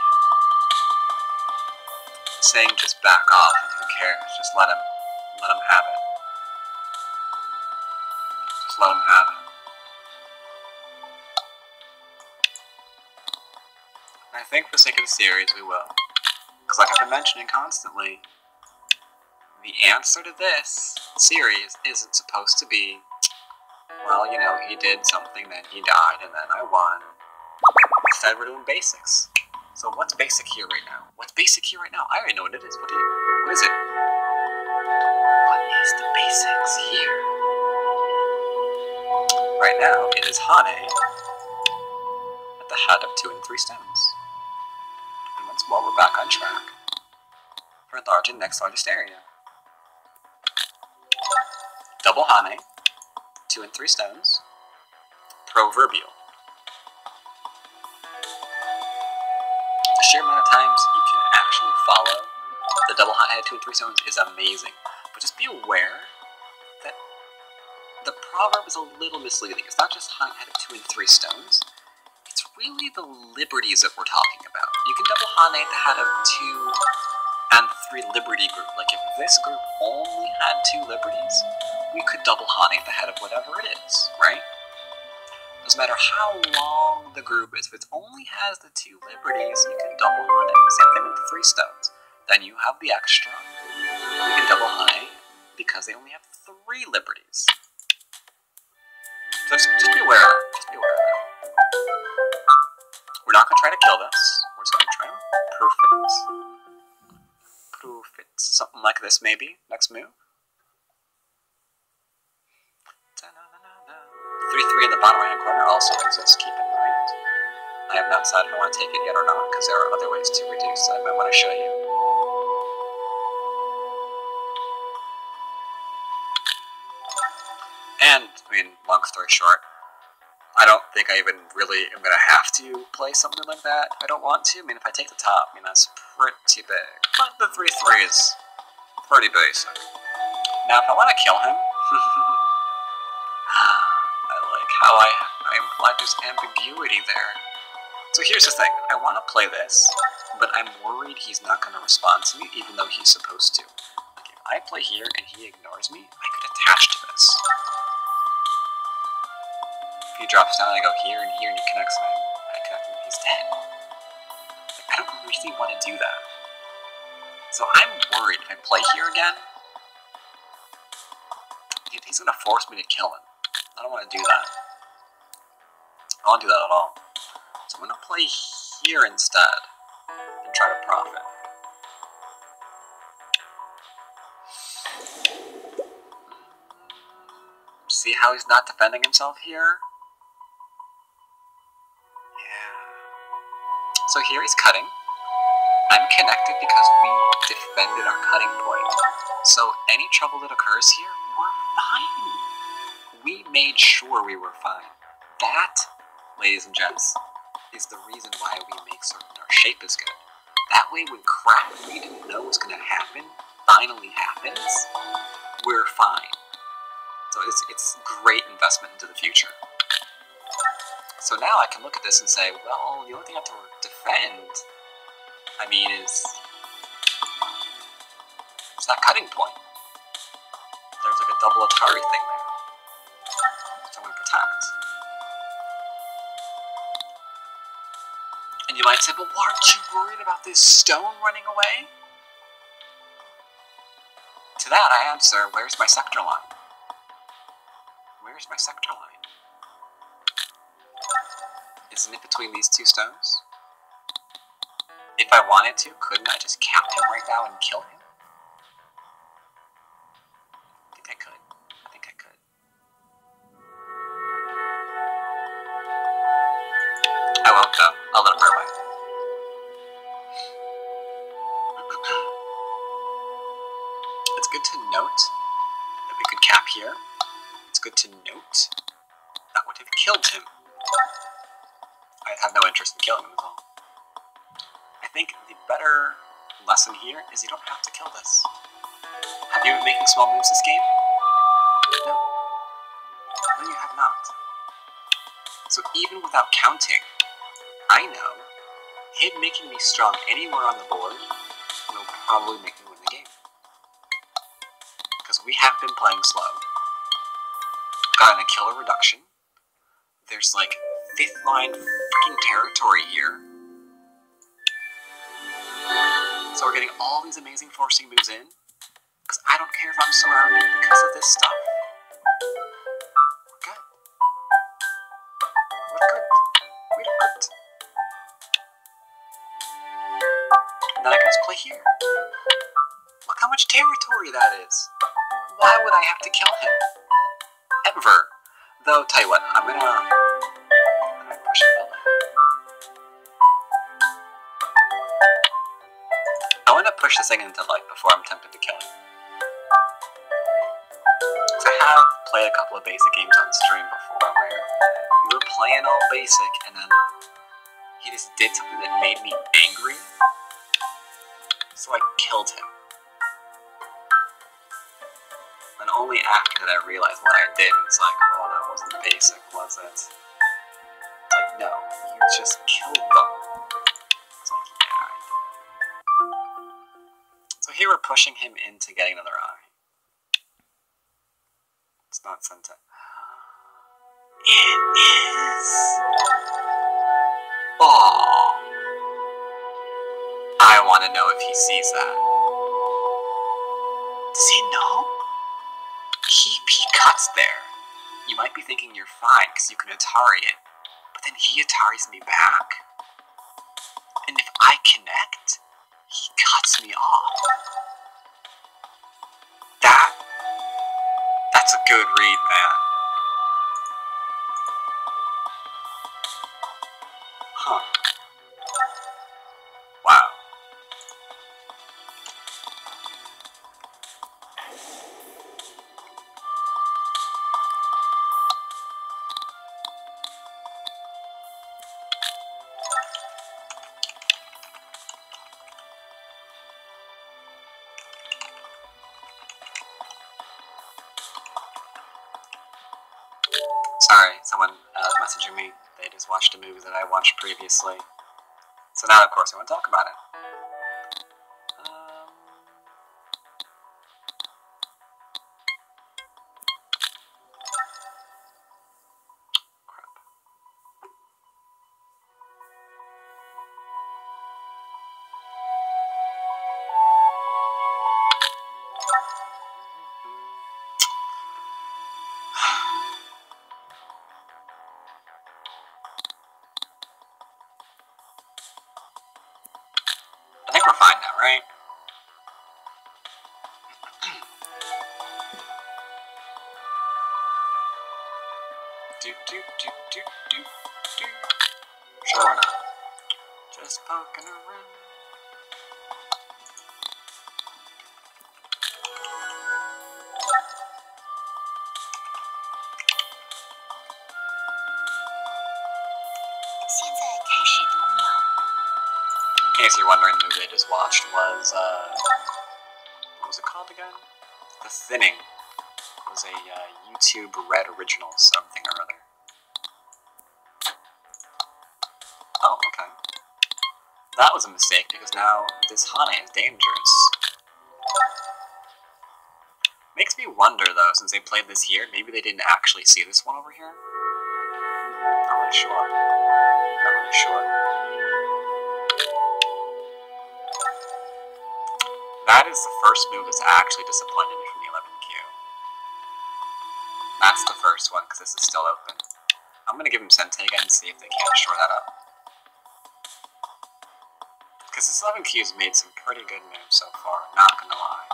is saying just back off, who cares, just let him have it. Just let him have it. And I think for the sake of the series, we will. Because like I've been mentioning constantly, the answer to this series isn't supposed to be, well, you know, he did something, then he died, and then I won. Instead, we're doing basics. So what's basic here right now? What's basic here right now? I already know what it is. What is it? What is the basics here? Right now, it is Hane at the head of 2 and 3 stones. And once more, we're back on track for enlarging next largest area. Double Hane, 2 and 3 stones, proverbial. The sheer amount of times you can actually follow the double Hane at 2 and 3 stones is amazing. But just be aware that the proverb is a little misleading. It's not just Hane at 2 and 3 stones. It's really the liberties that we're talking about. You can double Hane at the head of 2 and 3 liberty group. Like if this group only had 2 liberties, we could double Hane at the head of whatever it is, right? Doesn't matter how long the group is. If it only has the 2 liberties, you can double Hane. Same thing with the 3 stones. Then you have the extra. You can double Hane because they only have 3 liberties. So just be aware of that. Just be aware of that. We're not going to try to kill this. We're just going to try and proof it. Something like this, maybe. Next move. 3-3 in the bottom right-hand corner also exists, keep in mind. I have not decided if I want to take it yet or not, because there are other ways to reduce that I might want to show you. And, I mean, long story short, I don't think I even really am going to have to play something like that if I don't want to. I mean, if I take the top, I mean, that's pretty big. But the 3-3 is pretty basic. Now, if I want to kill him, I like how I implied there's ambiguity there. So here's the thing. I want to play this, but I'm worried he's not going to respond to me, even though he's supposed to. Like, if I play here and he ignores me, I could attach to this. If he drops down, I go here, and he connects, and I connect him, he's dead. Like, I don't really want to do that. So I'm worried if I play here again, he's going to force me to kill him. I don't want to do that. I don't want to do that at all. So I'm going to play here instead and try to profit. See how he's not defending himself here? Yeah. So here he's cutting. I'm connected because we defended our cutting point. So any trouble that occurs here, we're fine. We made sure we were fine. That, ladies and gents, is the reason why we make certain our shape is good. That way when crap we didn't know was going to happen finally happens, we're fine. So it's great investment into the future. So now I can look at this and say, well, the only thing I have to defend, I mean, is that cutting point. There's like a double Atari thing there, which I'm going to protect. And you might say, but aren't you worried about this stone running away? To that I answer, where's my sector line? Where's my sector line? Isn't it between these 2 stones? If I wanted to, couldn't I just cap him right now and kill him? I think I could. I think I could. I won't though. I'll let him run away. It's good to note that we could cap here. It's good to note that would have killed him. I have no interest in killing him at all. I think the better lesson here is you don't have to kill this. Have you been making small moves this game? No. No, you have not. So even without counting, I know him making me strong anywhere on the board will probably make me win the game. Because we have been playing slow. Gotten a killer reduction. There's like 5th line freaking territory here. So we're getting all these amazing forcing moves in. Because I don't care if I'm surrounded because of this stuff. We're good. We're good. We're good. And then I can just play here. Look how much territory that is. Why would I have to kill him? Ever. Though, tell you what, I'm gonna push the building. I want to push this thing into light before I'm tempted to kill him. Because I have played a couple of basic games on stream before where we were playing all basic and then he just did something that made me angry. So I killed him. And only after that I realized what I did, it's like, oh, that wasn't basic, was it? It's like, no, you just killed them. It's like, yeah, I did. So here we're pushing him into getting another eye. It's not sent to... It is! Oh! I want to know if he sees that. Does he know? cuts there. You might be thinking you're fine because you can Atari it, but then he Ataris me back? And if I connect, he cuts me off. That's a good read, man. Huh. Wow. Sorry, someone messaging me. They just watched a movie that I watched previously. So now, of course, I want to talk about it. Crap. I think we're fine now, right? Do. Sure, why not? Just poking around. In case you're wondering, the movie I just watched was, what was it called again? The Thinning. It was a YouTube Red Original something or other. Oh, okay. That was a mistake, because now this Hane is dangerous. Makes me wonder, though, since they played this here, maybe they didn't actually see this one over here? Not really sure. Not really sure. That is the first move that's actually disappointed me from the 11Q. That's the first one, because this is still open. I'm going to give him Sente again and see if they can't shore that up. Because this 11Q has made some pretty good moves so far, not going to lie.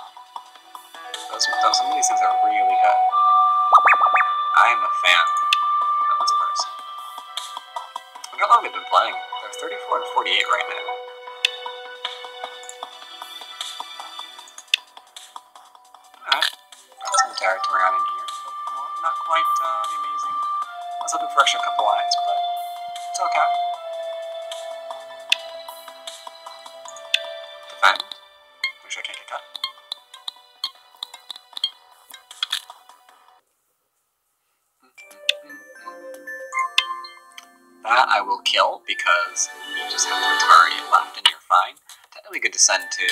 Some of these things are really good. I am a fan of this person. I wonder how long they've been playing. They're 34 and 48 right now. Alright, got some territory on in here. Well, not quite amazing. I was hoping for extra couple lines, but it's okay. Defend. Make sure I can't get cut. That I will kill because you just have to Atari it left and you're fine. Technically good to send too.